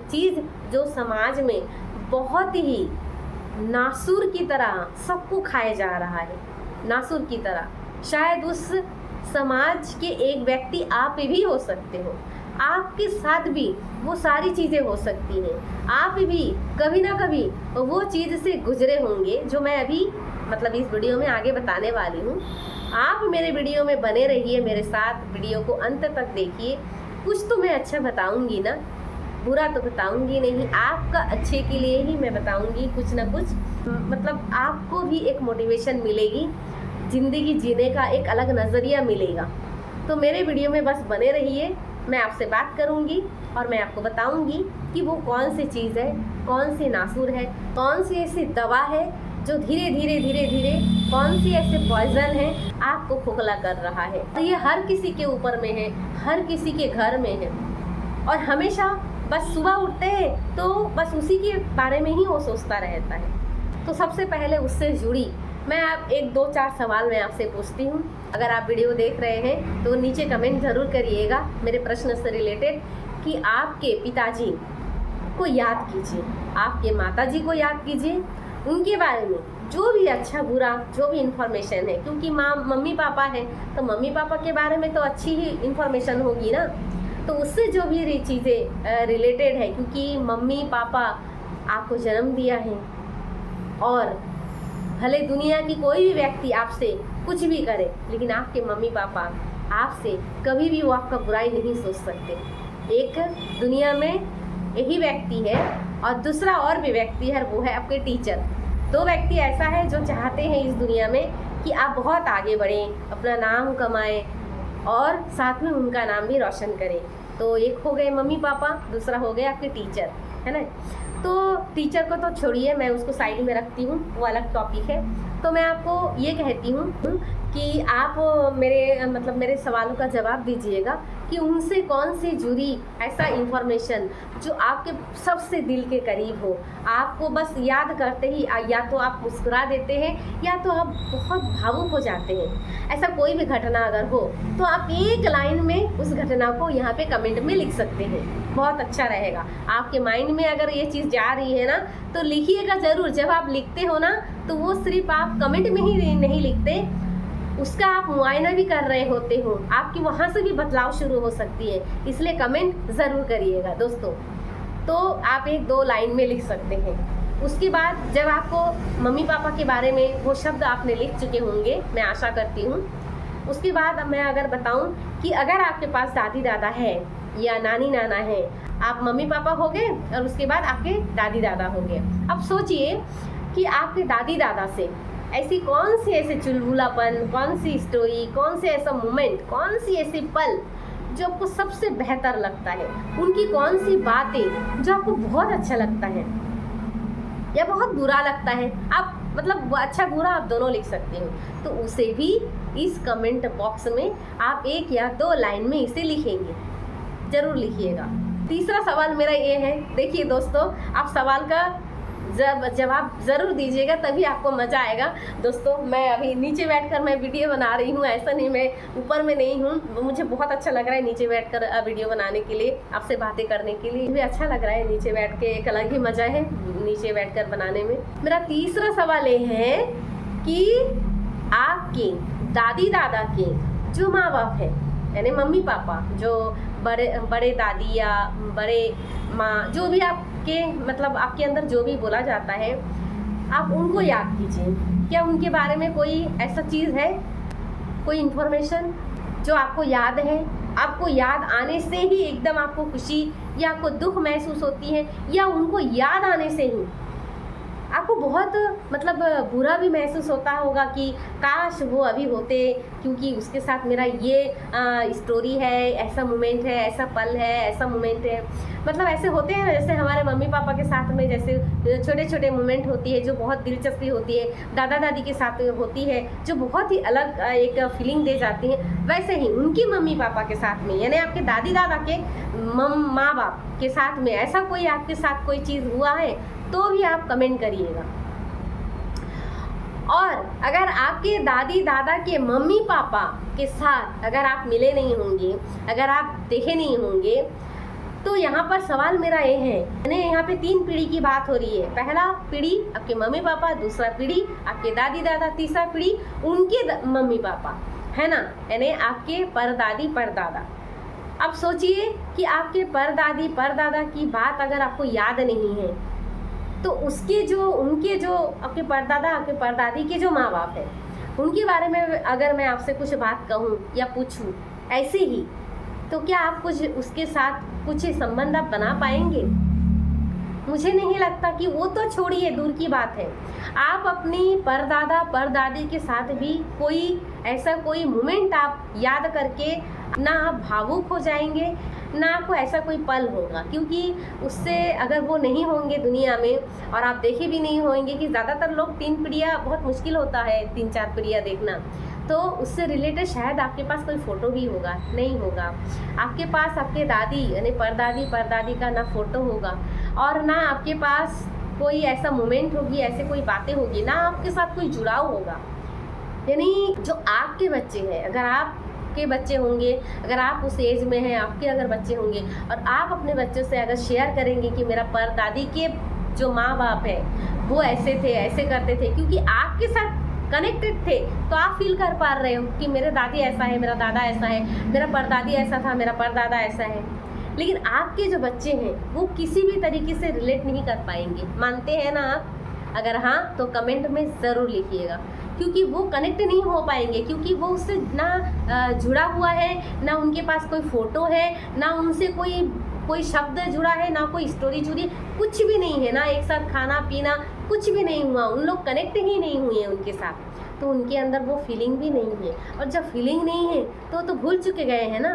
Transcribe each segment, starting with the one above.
चीज़ जो समाज में बहुत ही नासूर की तरह सबको खाया जा रहा है, नासूर की तरह, शायद उस समाज के एक व्यक्ति आप भी हो सकते हो, आपके साथ भी वो सारी चीज़ें हो सकती हैं। आप भी कभी ना कभी वो चीज़ से गुजरे होंगे जो मैं अभी मतलब इस वीडियो में आगे बताने वाली हूँ। आप मेरे वीडियो में बने रहिए, मेरे साथ वीडियो को अंत तक देखिए। कुछ तो मैं अच्छा बताऊँगी ना, बुरा तो बताऊँगी नहीं, आपका अच्छे के लिए ही मैं बताऊँगी कुछ ना कुछ। मतलब आपको भी एक मोटिवेशन मिलेगी, ज़िंदगी जीने का एक अलग नज़रिया मिलेगा। तो मेरे वीडियो में बस बने रहिए, मैं आपसे बात करूंगी और मैं आपको बताऊंगी कि वो कौन सी चीज़ है, कौन सी नासूर है, कौन सी ऐसी दवा है जो धीरे धीरे कौन सी ऐसे पॉइजन है आपको खोखला कर रहा है। तो ये हर किसी के ऊपर में है, हर किसी के घर में है, और हमेशा बस सुबह उठते हैं तो बस उसी के बारे में ही वो सोचता रहता है। तो सबसे पहले उससे जुड़ी मैं आप 1-2-4 सवाल मैं आपसे पूछती हूँ। अगर आप वीडियो देख रहे हैं तो नीचे कमेंट ज़रूर करिएगा मेरे प्रश्न से रिलेटेड, कि आपके पिताजी को याद कीजिए, आपके माताजी को याद कीजिए, उनके बारे में जो भी अच्छा बुरा जो भी इंफॉर्मेशन है, क्योंकि मम्मी पापा हैं तो मम्मी पापा के बारे में तो अच्छी ही इंफॉर्मेशन होगी ना, तो उससे जो भी चीज़ें रिलेटेड है, क्योंकि मम्मी पापा आपको जन्म दिया है, और भले दुनिया की कोई भी व्यक्ति आपसे कुछ भी करे, लेकिन आपके मम्मी पापा आपसे कभी भी वो आपका बुराई नहीं सोच सकते। एक दुनिया में यही व्यक्ति है और दूसरा और भी व्यक्ति है, वो है आपके टीचर। दो व्यक्ति ऐसा है जो चाहते हैं इस दुनिया में कि आप बहुत आगे बढ़ें, अपना नाम कमाएं और साथ में उनका नाम भी रोशन करें। तो एक हो गए मम्मी पापा, दूसरा हो गए आपके टीचर, है ना। तो टीचर को तो छोड़िए, मैं उसको साइड में रखती हूँ, वो अलग टॉपिक है। तो मैं आपको ये कहती हूँ कि आप मेरे सवालों का जवाब दीजिएगा कि उनसे कौन सी जुड़ी ऐसा इंफॉर्मेशन जो आपके सबसे दिल के करीब हो, आपको बस याद करते ही या तो आप मुस्कुरा देते हैं या तो आप बहुत भावुक हो जाते हैं। ऐसा कोई भी घटना अगर हो तो आप एक लाइन में उस घटना को यहाँ पे कमेंट में लिख सकते हैं, बहुत अच्छा रहेगा। आपके माइंड में अगर ये चीज़ जा रही है ना तो लिखिएगा ज़रूर। जब आप लिखते हो ना तो वो सिर्फ आप कमेंट में ही नहीं लिखते, उसका आप मुआयना भी कर रहे होते हो, आपकी वहाँ से भी बदलाव शुरू हो सकती है, इसलिए कमेंट ज़रूर करिएगा दोस्तों। तो आप 1-2 लाइन में लिख सकते हैं। उसके बाद जब आपको मम्मी पापा के बारे में वो शब्द आपने लिख चुके होंगे, मैं आशा करती हूँ। उसके बाद मैं अगर बताऊँ कि अगर आपके पास दादी दादा है या नानी नाना है, आप मम्मी पापा हो गए और उसके बाद आपके दादी दादा हो गए। अब सोचिए कि आपके दादी दादा से ऐसी कौन सी ऐसे चुलबुलापन, कौन सी स्टोरी, कौन से ऐसा मोमेंट, कौन सी ऐसी पल जो आपको सबसे बेहतर लगता है, उनकी कौन सी बातें जो आपको बहुत अच्छा लगता है या बहुत बुरा लगता है, आप मतलब अच्छा बुरा आप दोनों लिख सकते हो। तो उसे भी इस कमेंट बॉक्स में आप 1 या 2 लाइन में इसे लिखेंगे, ज़रूर लिखिएगा। तीसरा सवाल मेरा ये है, देखिए दोस्तों, आप सवाल का जवाब ज़रूर दीजिएगा, तभी आपको मज़ा आएगा। दोस्तों मैं अभी नीचे बैठकर मैं वीडियो बना रही हूँ, ऐसा नहीं मैं ऊपर में नहीं हूँ। मुझे बहुत अच्छा लग रहा है नीचे बैठकर वीडियो बनाने के लिए, आपसे बातें करने के लिए भी अच्छा लग रहा है। नीचे बैठ के एक अलग ही मज़ा है नीचे बैठकर बनाने में। मेरा तीसरा सवाल ये है कि आपके दादी दादा के जो माँ बाप है, यानी मम्मी पापा, जो बड़े दादी या बड़े माँ, जो भी आपके मतलब आपके अंदर जो भी बोला जाता है, आप उनको याद कीजिए। क्या उनके बारे में कोई ऐसा चीज़ है, कोई इन्फॉर्मेशन जो आपको याद है, आपको याद आने से ही एकदम आपको खुशी या आपको दुख महसूस होती है, या उनको याद आने से ही आपको बहुत मतलब बुरा भी महसूस होता होगा कि काश वो अभी होते, क्योंकि उसके साथ मेरा ये स्टोरी है, ऐसा मोमेंट है, ऐसा पल है, ऐसा मोमेंट है। मतलब ऐसे होते हैं जैसे हमारे मम्मी पापा के साथ में जैसे छोटे छोटे मोमेंट होती है जो बहुत दिलचस्पी होती है, दादा दादी के साथ होती है जो बहुत ही अलग एक फीलिंग दे जाती है, वैसे ही उनकी मम्मी पापा के साथ में, यानी आपके दादी दादा के माँ बाप के साथ में ऐसा कोई आपके साथ कोई चीज़ हुआ है तो भी आप कमेंट करिएगा। और अगर आपके दादी दादा के मम्मी पापा के साथ अगर आप मिले नहीं होंगे, अगर आप देखे नहीं होंगे, तो यहाँ पर सवाल मेरा ये है, यानी यहाँ पे 3 पीढ़ी की बात हो रही है। पहला पीढ़ी आपके मम्मी पापा, दूसरा पीढ़ी आपके दादी दादा, तीसरा पीढ़ी उनके मम्मी पापा, है ना, यानी आपके परदादी परदादा। अब सोचिए कि आपके परदादी परदादा की बात अगर आपको याद नहीं है तो उनके जो आपके परदादा आपके परदादी के जो माँ बाप हैं उनके बारे में अगर मैं आपसे कुछ बात कहूँ या पूछूँ ऐसे ही, तो क्या आप कुछ उसके साथ कुछ संबंध आप बना पाएंगे? मुझे नहीं लगता। कि वो तो छोड़िए, दूर की बात है, आप अपनी परदादा परदादी के साथ भी कोई ऐसा कोई मोमेंट आप याद करके ना आप भावुक हो जाएंगे, ना आपको ऐसा कोई पल होगा। क्योंकि उससे अगर वो नहीं होंगे दुनिया में, और आप देखे भी नहीं होंगे कि ज़्यादातर लोग 3 पीढ़ियाँ बहुत मुश्किल होता है 3-4 पीढ़ियाँ देखना, तो उससे रिलेटेड शायद आपके पास कोई फ़ोटो भी होगा, नहीं होगा। आपके पास आपके दादी यानी परदादी परदादी का ना फ़ोटो होगा और ना आपके पास कोई ऐसा मोमेंट होगी, ऐसे कोई बातें होगी, ना आपके साथ कोई जुड़ाव होगा। यानी जो आपके बच्चे हैं, अगर आपके बच्चे होंगे, अगर आप उस एज में हैं, आपके अगर बच्चे होंगे और आप अपने बच्चों से अगर शेयर करेंगे कि मेरा परदादी के जो माँ बाप है वो ऐसे थे, ऐसे करते थे, क्योंकि आपके साथ कनेक्टेड थे, तो आप फील कर पा रहे हो कि मेरे दादी ऐसा है, मेरा दादा ऐसा है, मेरा परदादी ऐसा था, मेरा परदादा ऐसा है। लेकिन आपके जो बच्चे हैं वो किसी भी तरीके से रिलेट नहीं कर पाएंगे। मानते हैं ना आप? अगर हाँ तो कमेंट में ज़रूर लिखिएगा, क्योंकि वो कनेक्ट नहीं हो पाएंगे, क्योंकि वो उससे ना जुड़ा हुआ है, ना उनके पास कोई फ़ोटो है, ना उनसे कोई शब्द जुड़ा है, ना कोई स्टोरी जुड़ी, कुछ भी नहीं है, ना एक साथ खाना पीना कुछ भी नहीं हुआ, उन लोग कनेक्ट ही नहीं हुए हैं उनके साथ, तो उनके अंदर वो फीलिंग भी नहीं है। और जब फीलिंग नहीं है तो भूल चुके गए हैं ना।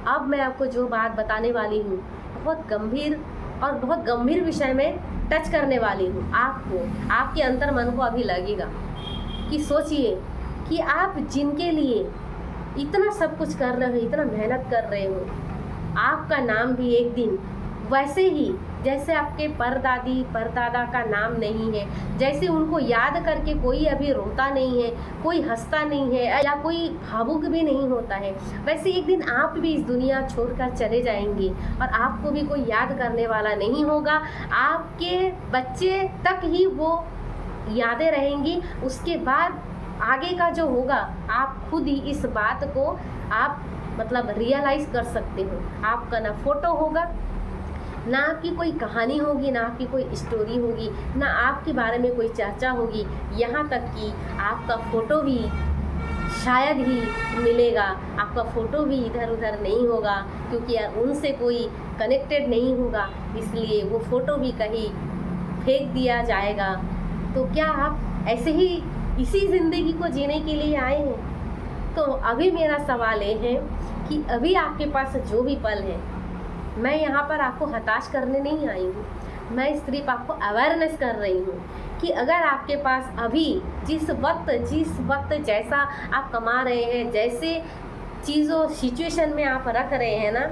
अब मैं आपको जो बात बताने वाली हूँ बहुत गंभीर और बहुत गंभीर विषय में टच करने वाली हूँ। आपको आपके अंतर मन को अभी लगेगा कि सोचिए कि आप जिनके लिए इतना सब कुछ कर रहे हो, इतना मेहनत कर रहे हो, आपका नाम भी एक दिन वैसे ही जैसे आपके परदादी परदादा का नाम नहीं है, जैसे उनको याद करके कोई अभी रोता नहीं है, कोई हंसता नहीं है या कोई भावुक भी नहीं होता है, वैसे एक दिन आप भी इस दुनिया छोड़कर चले जाएंगे और आपको भी कोई याद करने वाला नहीं होगा। आपके बच्चे तक ही वो यादें रहेंगी। उसके बाद आगे का जो होगा आप खुद ही इस बात को आप मतलब रियलाइज़ कर सकते हो। आपका ना फ़ोटो होगा, ना आपकी कोई कहानी होगी, ना आपकी कोई स्टोरी होगी, ना आपके बारे में कोई चर्चा होगी, यहाँ तक कि आपका फ़ोटो भी शायद ही मिलेगा। आपका फ़ोटो भी इधर उधर नहीं होगा, क्योंकि उनसे कोई कनेक्टेड नहीं होगा, इसलिए वो फ़ोटो भी कहीं फेंक दिया जाएगा। तो क्या आप ऐसे ही इसी ज़िंदगी को जीने के लिए आए हैं? तो अभी मेरा सवाल ये है कि अभी आपके पास जो भी पल है, मैं यहाँ पर आपको हताश करने नहीं आई हूँ, मैं सिर्फ आपको अवेयरनेस कर रही हूँ कि अगर आपके पास अभी जिस वक्त जैसा आप कमा रहे हैं, जैसे चीज़ों सिचुएशन में आप रख रहे हैं ना,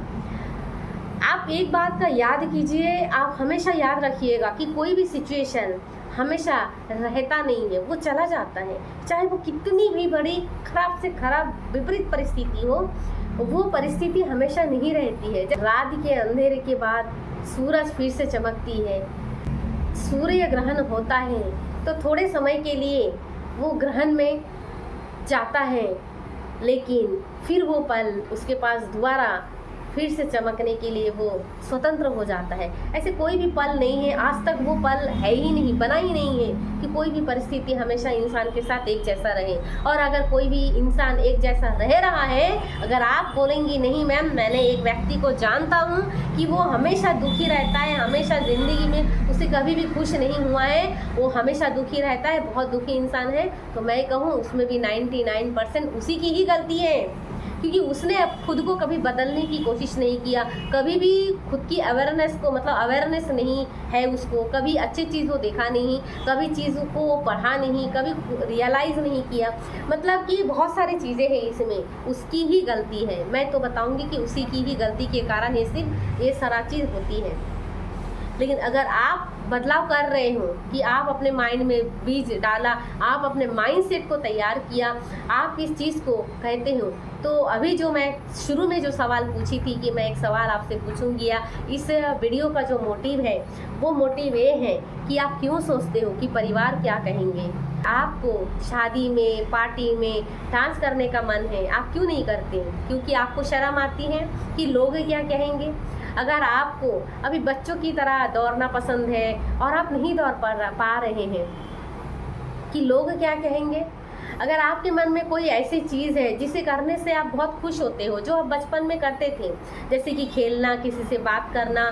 आप एक बात का याद कीजिए, आप हमेशा याद रखिएगा कि कोई भी सिचुएशन हमेशा रहता नहीं है, वो चला जाता है। चाहे वो कितनी भी बड़ी खराब से खराब विपरीत परिस्थिति हो, वो परिस्थिति हमेशा नहीं रहती है। जब रात के अंधेरे के बाद सूरज फिर से चमकती है, सूर्य ग्रहण होता है, तो थोड़े समय के लिए वो ग्रहण में जाता है, लेकिन फिर वो पल उसके पास दोबारा फिर से चमकने के लिए वो स्वतंत्र हो जाता है। ऐसे कोई भी पल नहीं है, आज तक वो पल है ही नहीं, बना ही नहीं है कि कोई भी परिस्थिति हमेशा इंसान के साथ एक जैसा रहे। और अगर कोई भी इंसान एक जैसा रह रहा है, अगर आप बोलेंगी नहीं मैम मैंने एक व्यक्ति को जानता हूँ कि वो हमेशा दुखी रहता है, हमेशा ज़िंदगी में उसे कभी भी खुश नहीं हुआ है, वो हमेशा दुखी रहता है, बहुत दुखी इंसान है, तो मैं कहूँ उसमें भी 99% उसी की ही गलती है, क्योंकि उसने खुद को कभी बदलने की कोशिश नहीं किया, कभी भी खुद की अवेयरनेस को मतलब अवेयरनेस नहीं है उसको, कभी अच्छी चीज़ को देखा नहीं, कभी चीज़ों को पढ़ा नहीं, कभी रियलाइज़ नहीं किया, मतलब कि बहुत सारी चीज़ें हैं इसमें, उसकी ही गलती है। मैं तो बताऊंगी कि उसी की ही गलती के कारण ये सिर्फ ये सारा चीज़ होती है। लेकिन अगर आप बदलाव कर रहे हो कि आप अपने माइंड में बीज डाला, आप अपने माइंड सेट को तैयार किया, आप इस चीज़ को कहते हो, तो अभी जो मैं शुरू में जो सवाल पूछी थी कि मैं एक सवाल आपसे पूछूंगी, या इस वीडियो का जो मोटिव है वो मोटिव ये है कि आप क्यों सोचते हो कि परिवार क्या कहेंगे। आपको शादी में, पार्टी में डांस करने का मन है, आप क्यों नहीं करते? क्योंकि आपको शर्म आती है कि लोग क्या कहेंगे। अगर आपको अभी बच्चों की तरह दौड़ना पसंद है और आप नहीं दौड़ पा रहे हैं कि लोग क्या कहेंगे। अगर आपके मन में कोई ऐसी चीज़ है जिसे करने से आप बहुत खुश होते हो, जो आप बचपन में करते थे, जैसे कि खेलना, किसी से बात करना,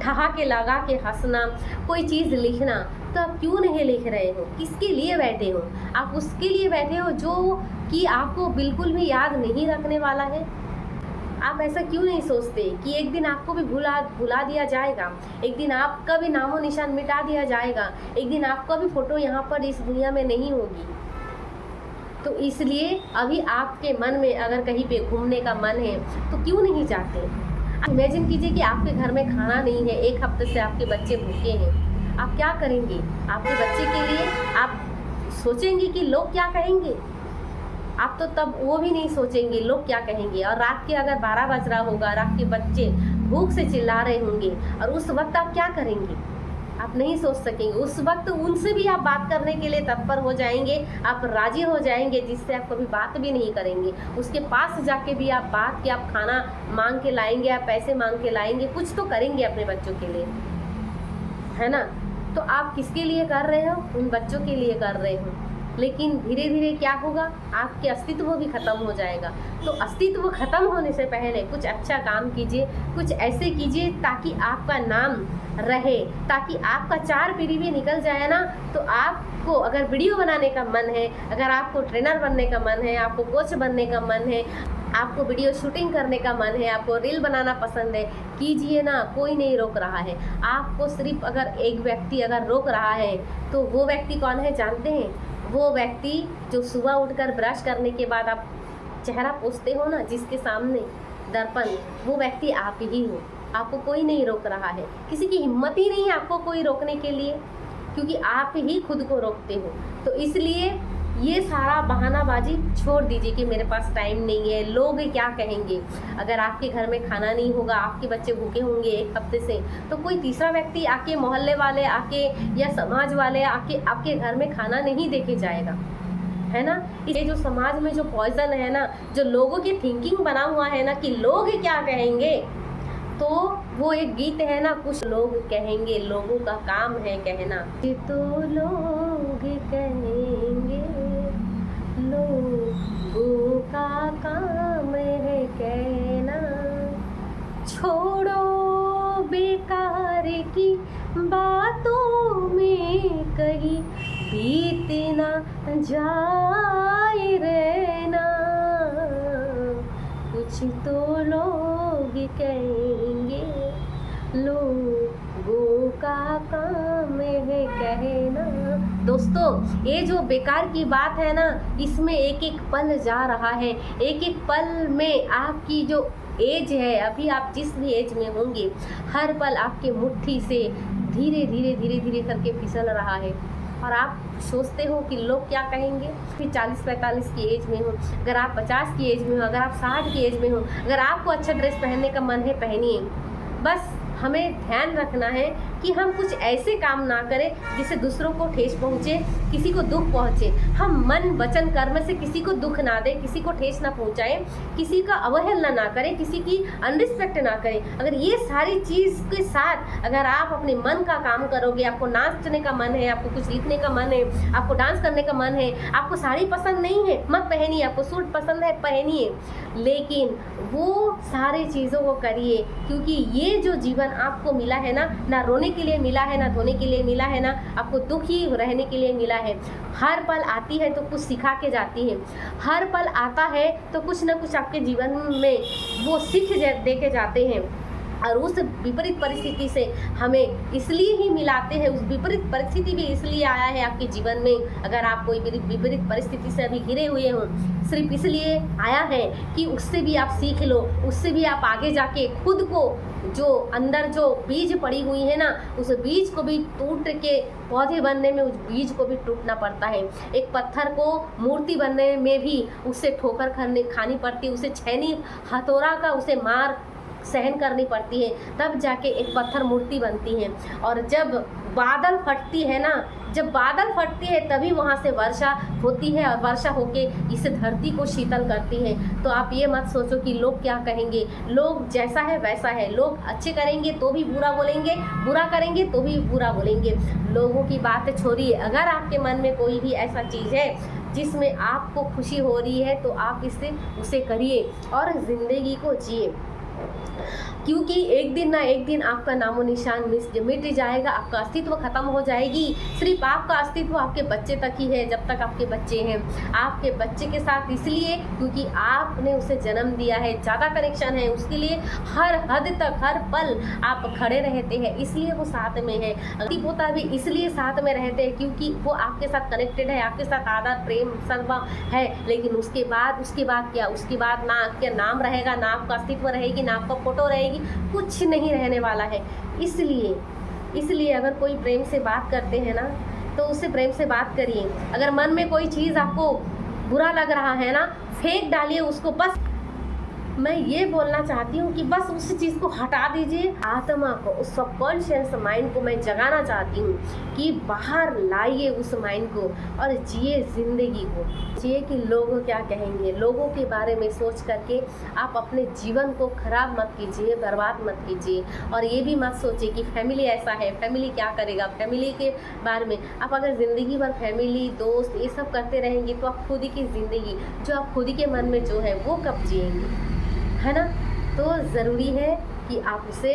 ठहाके लगा के हंसना, कोई चीज़ लिखना, तो आप क्यों नहीं लिख रहे हो? किसके लिए बैठे हो? आप उसके लिए बैठे हो जो कि आपको बिल्कुल भी याद नहीं रखने वाला है। आप ऐसा क्यों नहीं सोचते कि एक दिन आपको भी भुला दिया जाएगा, एक दिन आपका भी नामो निशान मिटा दिया जाएगा, एक दिन आपका भी फोटो यहाँ पर इस दुनिया में नहीं होगी। तो इसलिए अभी आपके मन में अगर कहीं पे घूमने का मन है तो क्यों नहीं जाते? आप इमेजिन कीजिए कि आपके घर में खाना नहीं है, 1 हफ्ते से आपके बच्चे भूखे हैं, आप क्या करेंगे? आपके बच्चे के लिए आप सोचेंगे कि लोग क्या कहेंगे? आप तो तब वो भी नहीं सोचेंगे लोग क्या कहेंगे। और रात के अगर 12 बज रहा होगा और आपके बच्चे भूख से चिल्ला रहे होंगे, और उस वक्त आप क्या करेंगे? आप नहीं सोच सकेंगे। उस वक्त उनसे भी आप बात करने के लिए तत्पर हो जाएंगे, आप राजी हो जाएंगे, जिससे आप कभी बात भी नहीं करेंगे। उसके पास जाके भी आप बात कि आप खाना मांग के लाएंगे, आप पैसे मांग के लाएंगे, कुछ तो करेंगे अपने बच्चों के लिए, है ना? तो आप किसके लिए कर रहे हो? उन बच्चों के लिए कर रहे हो। लेकिन धीरे धीरे क्या होगा, आपके अस्तित्व भी खत्म हो जाएगा। तो अस्तित्व खत्म होने से पहले कुछ अच्छा काम कीजिए, कुछ ऐसे कीजिए ताकि आपका नाम रहे, ताकि आपका 4 पीढ़ी भी निकल जाए ना। तो आपको अगर वीडियो बनाने का मन है, अगर आपको ट्रेनर बनने का मन है, आपको कोच बनने का मन है, आपको वीडियो शूटिंग करने का मन है, आपको रील बनाना पसंद है, कीजिए ना, कोई नहीं रोक रहा है आपको। सिर्फ अगर एक व्यक्ति अगर रोक रहा है तो वो व्यक्ति कौन है जानते हैं? वो व्यक्ति जो सुबह उठकर ब्रश करने के बाद आप चेहरा पोंछते हो ना, जिसके सामने दर्पण, वो व्यक्ति आप ही हो। आपको कोई नहीं रोक रहा है, किसी की हिम्मत ही नहीं है आपको कोई रोकने के लिए, क्योंकि आप ही खुद को रोकते हो। तो इसलिए ये सारा बहानाबाजी छोड़ दीजिए कि मेरे पास टाइम नहीं है, लोग क्या कहेंगे। अगर आपके घर में खाना नहीं होगा, आपके बच्चे भूखे होंगे 1 हफ्ते से, तो कोई तीसरा व्यक्ति आके, मोहल्ले वाले आके या समाज वाले आके आपके घर में खाना नहीं देके जाएगा, है ना? ये जो समाज में जो पॉइजन है ना, जो लोगों की थिंकिंग बना हुआ है ना कि लोग क्या कहेंगे, तो वो एक गीत है ना, कुछ लोग कहेंगे, लोगों का काम है कहना। तो लोग कहेंगे, लोगों का काम है कहना, छोड़ो बेकार की बातों में कहीं बीत ना जाए रहना, कुछ तो लोग कहेंगे, लोगों का काम है कहना। दोस्तों, ये जो बेकार की बात है ना, इसमें एक एक पल जा रहा है। एक एक पल में आपकी जो एज है, अभी आप जिस भी एज में होंगे, हर पल आपके मुट्ठी से धीरे धीरे धीरे धीरे करके फिसल रहा है। और आप सोचते हो कि लोग क्या कहेंगे। फिर 40-45 की एज में हो, अगर आप 50 की एज में हो, अगर आप 60 की एज में हो, अगर आपको अच्छा ड्रेस पहनने का मन है, पहनिए। बस हमें ध्यान रखना है कि हम कुछ ऐसे काम ना करें जिससे दूसरों को ठेस पहुँचे, किसी को दुख पहुँचे। हम मन वचन कर्म से किसी को दुख ना दें, किसी को ठेस ना पहुँचाएं, किसी का अवहेलना ना करें, किसी की अनरिस्पेक्ट ना करें। अगर ये सारी चीज़ के साथ अगर आप अपने मन का काम करोगे, आपको नाचने का मन है, आपको कुछ लिखने का मन है, आपको डांस करने का मन है, आपको साड़ी पसंद नहीं है, मत पहनिए, आपको सूट पसंद है, पहनिए, लेकिन वो सारी चीज़ों को करिए। क्योंकि ये जो जीवन आपको मिला है ना रोने के लिए मिला है, ना धोने के लिए मिला है, ना आपको दुखी रहने के लिए मिला है। हर पल आती है तो कुछ सिखा के जाती है, हर पल आता है तो कुछ ना कुछ आपके जीवन में वो सीख दे के जाते हैं। और उस विपरीत परिस्थिति से हमें इसलिए ही मिलाते हैं, उस विपरीत परिस्थिति भी इसलिए आया है आपके जीवन में। अगर आप कोई विपरीत परिस्थिति से अभी घिरे हुए हों, सिर्फ इसलिए आया है कि उससे भी आप सीख लो, उससे भी आप आगे जाके खुद को जो अंदर जो बीज पड़ी हुई है ना, उस बीज को भी टूट के पौधे बनने में उस बीज को भी टूटना पड़ता है। एक पत्थर को मूर्ति बनने में भी उससे ठोकर खानी पड़ती है, उसे छैनी हथौड़ा का उसे मार सहन करनी पड़ती है, तब जाके एक पत्थर मूर्ति बनती है। और जब बादल फटती है ना, जब बादल फटती है तभी वहाँ से वर्षा होती है, और वर्षा होके इस धरती को शीतल करती है। तो आप ये मत सोचो कि लोग क्या कहेंगे, लोग जैसा है वैसा है, लोग अच्छे करेंगे तो भी बुरा बोलेंगे, बुरा करेंगे तो भी बुरा बोलेंगे। लोगों की बातें छोड़िए, अगर आपके मन में कोई भी ऐसा चीज़ है जिसमें आपको खुशी हो रही है तो आप उसे करिए और ज़िंदगी को जिए, क्योंकि एक दिन ना एक दिन आपका नामो निशान मिट जाएगा, आपका अस्तित्व खत्म हो जाएगी। सिर्फ आपका अस्तित्व आपके बच्चे तक ही है, जब तक आपके बच्चे हैं। आपके बच्चे के साथ इसलिए क्योंकि आपने उसे जन्म दिया है, ज़्यादा कनेक्शन है उसके लिए, हर हद तक हर पल आप खड़े रहते हैं, इसलिए वो साथ में है। पति पोता भी इसलिए साथ में रहते हैं क्योंकि वो आपके साथ कनेक्टेड है, आपके साथ आदर प्रेम सद्भाव है। लेकिन उसके बाद क्या, उसके बाद ना आपका नाम रहेगा, ना आपका अस्तित्व रहेगी, ना आपका फोटो रहेगी, कुछ नहीं रहने वाला है। इसलिए अगर कोई प्रेम से बात करते हैं ना तो उससे प्रेम से बात करिए। अगर मन में कोई चीज़ आपको बुरा लग रहा है ना, फेंक डालिए उसको। बस मैं ये बोलना चाहती हूँ कि बस उस चीज़ को हटा दीजिए। आत्मा को, उस सबकॉन्शियस माइंड को मैं जगाना चाहती हूँ कि बाहर लाइए उस माइंड को और जिए ज़िंदगी को। जिए कि लोग क्या कहेंगे, लोगों के बारे में सोच करके आप अपने जीवन को खराब मत कीजिए, बर्बाद मत कीजिए। और ये भी मत सोचिए कि फैमिली ऐसा है, फैमिली क्या करेगा, फैमिली के बारे में। आप अगर ज़िंदगी भर फैमिली दोस्त ये सब करते रहेंगे तो आप खुद की ज़िंदगी, जो आप खुद के मन में जो है वो कब जिएंगे, है ना। तो ज़रूरी है कि आप उसे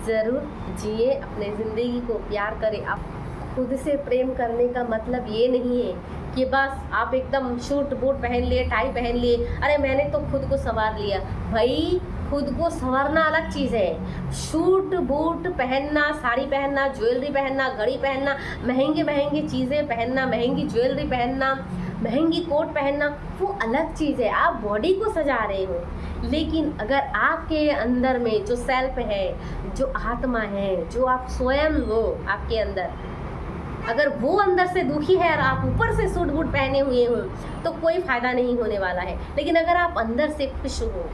ज़रूर जिए, अपने ज़िंदगी को प्यार करें। आप खुद से प्रेम करने का मतलब ये नहीं है कि बस आप एकदम शूट बूट पहन लिए, टाई पहन लिए, अरे मैंने तो खुद को संवार लिया। भाई खुद को संवारना अलग चीज़ है। शूट बूट पहनना, साड़ी पहनना, ज्वेलरी पहनना, घड़ी पहनना, महंगी चीज़ें पहनना, महंगी ज्वेलरी पहनना, महंगी कोट पहनना, वो अलग चीज़ है। आप बॉडी को सजा रहे हो, लेकिन अगर आपके अंदर में जो सेल्फ है, जो आत्मा है, जो आप स्वयं हो, आपके अंदर अगर वो अंदर से दुखी है और आप ऊपर से सूट बूट पहने हुए हो तो कोई फ़ायदा नहीं होने वाला है। लेकिन अगर आप अंदर से खुश हो,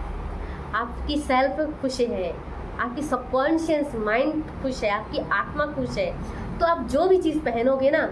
आपकी सेल्फ खुश है, आपकी सबकॉन्शियस माइंड खुश है, आपकी आत्मा खुश है, तो आप जो भी चीज़ पहनोगे ना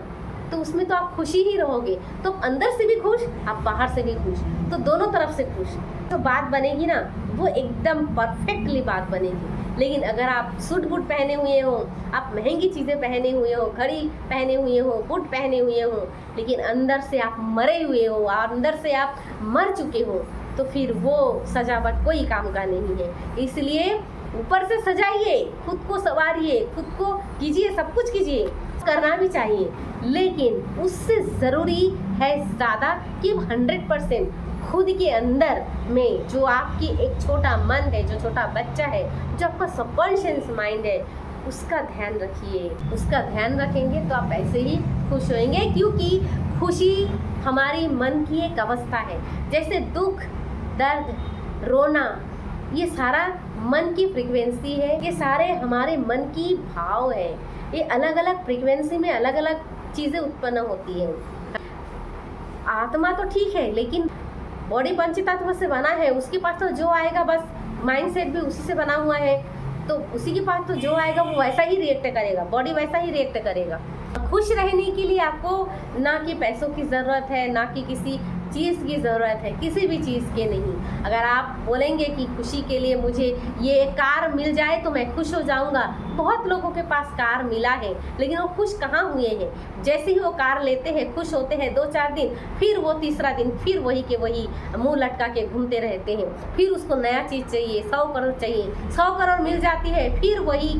तो उसमें तो आप खुशी ही रहोगे। तो अंदर से भी खुश, आप बाहर से भी खुश, तो दोनों तरफ से खुश। तो बात बनेगी ना वो एकदम परफेक्टली बात बनेगी। लेकिन अगर आप सूट बूट पहने हुए हो, आप महंगी चीज़ें पहने हुए हो, घड़ी पहने हुए हो, बूट पहने हुए हो, लेकिन अंदर से आप मरे हुए हो और अंदर से आप मर चुके हो, तो फिर वो सजावट कोई काम का नहीं है। इसलिए ऊपर से सजाइए, खुद को संवारिए, खुद को कीजिए, सब कुछ कीजिए, करना भी चाहिए। लेकिन उससे ज़रूरी है ज़्यादा कि 100% खुद के अंदर में जो आपकी एक छोटा मन है, जो छोटा बच्चा है, जो आपका सबकॉन्शियस माइंड है, उसका ध्यान रखिए। उसका ध्यान रखेंगे तो आप ऐसे ही खुश होंगे, क्योंकि खुशी हमारी मन की एक अवस्था है। जैसे दुख, दर्द, रोना, ये सारा मन की फ्रीक्वेंसी है, ये सारे हमारे मन की भाव है। ये अलग अलग फ्रीक्वेंसी में अलग अलग चीज़ें उत्पन्न होती हैं। आत्मा तो ठीक है, लेकिन बॉडी पंचतत्व से बना है, उसके पास तो जो आएगा, बस माइंडसेट भी उसी से बना हुआ है, तो उसी के पास तो जो आएगा वो वैसा ही रिएक्ट करेगा, बॉडी वैसा ही रिएक्ट करेगा। खुश रहने के लिए आपको ना कि पैसों की ज़रूरत है, ना कि किसी चीज़ की ज़रूरत है, किसी भी चीज़ के नहीं। अगर आप बोलेंगे कि खुशी के लिए मुझे ये कार मिल जाए तो मैं खुश हो जाऊंगा, बहुत लोगों के पास कार मिला है, लेकिन वो खुश कहाँ हुए हैं। जैसे ही वो कार लेते हैं, खुश होते हैं 2-4 दिन, फिर वो तीसरा दिन फिर वही के वही मुंह लटका के घूमते रहते हैं। फिर उसको नया चीज़ चाहिए, 100 करोड़ चाहिए, 100 करोड़ मिल जाती है, फिर वही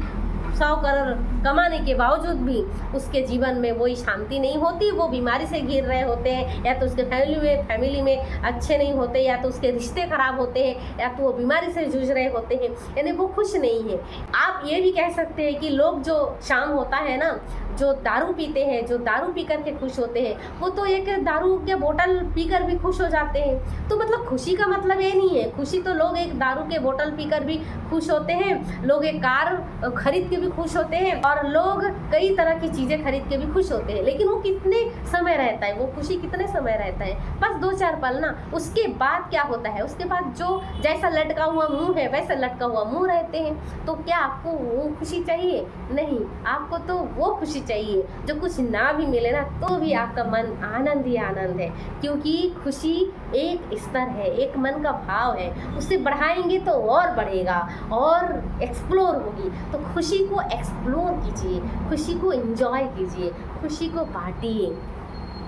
100 करोड़ कमाने के बावजूद भी उसके जीवन में वही शांति नहीं होती, वो बीमारी से घिर रहे होते हैं, या तो उसके फैमिली में अच्छे नहीं होते, या तो उसके रिश्ते खराब होते हैं, या तो वो बीमारी से जूझ रहे होते हैं, यानी वो खुश नहीं है। आप ये भी कह सकते हैं कि लोग जो शाम होता है ना, जो दारू पीते हैं, जो दारू पी कर के खुश होते हैं, वो तो एक दारू के बोतल पीकर भी खुश हो जाते हैं। तो मतलब खुशी का मतलब ये नहीं है, खुशी तो लोग एक दारू के बोतल पीकर भी खुश होते हैं, लोग एक कार खरीद के भी खुश होते हैं, और लोग कई तरह की चीज़ें खरीद के भी खुश होते हैं। लेकिन वो कितने समय रहता है, वो खुशी कितने समय रहता है? बस 2-4 पल ना। उसके बाद क्या होता है? उसके बाद जो जैसा लटका हुआ मुंह है वैसा लटका हुआ मुंह रहते हैं। तो क्या आपको वो खुशी चाहिए? नहीं, आपको तो वो खुशी चाहिए जो कुछ ना भी मिले ना तो भी आपका मन आनंद ही आनंद है, क्योंकि खुशी एक स्तर है, एक मन का भाव है, उसे बढ़ाएंगे तो और बढ़ेगा और एक्सप्लोर होगी। तो खुशी को एक्सप्लोर कीजिए, खुशी को एंजॉय कीजिए, खुशी को बांटिए।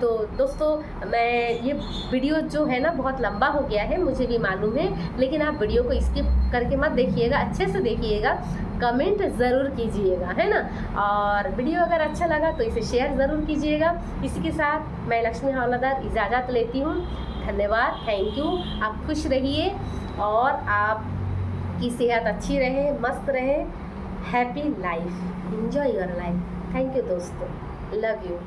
तो दोस्तों, मैं ये वीडियो जो है ना बहुत लंबा हो गया है, मुझे भी मालूम है, लेकिन आप वीडियो को स्किप करके मत देखिएगा, अच्छे से देखिएगा, कमेंट ज़रूर कीजिएगा, है ना। और वीडियो अगर अच्छा लगा तो इसे शेयर ज़रूर कीजिएगा। इसी के साथ मैं लक्ष्मी हवलदार इजाज़त लेती हूँ। धन्यवाद, थैंक यू। आप खुश रहिए और आपकी सेहत अच्छी रहे, मस्त रहे। Happy life, enjoy your life. Thank you दोस्तों, लव यू।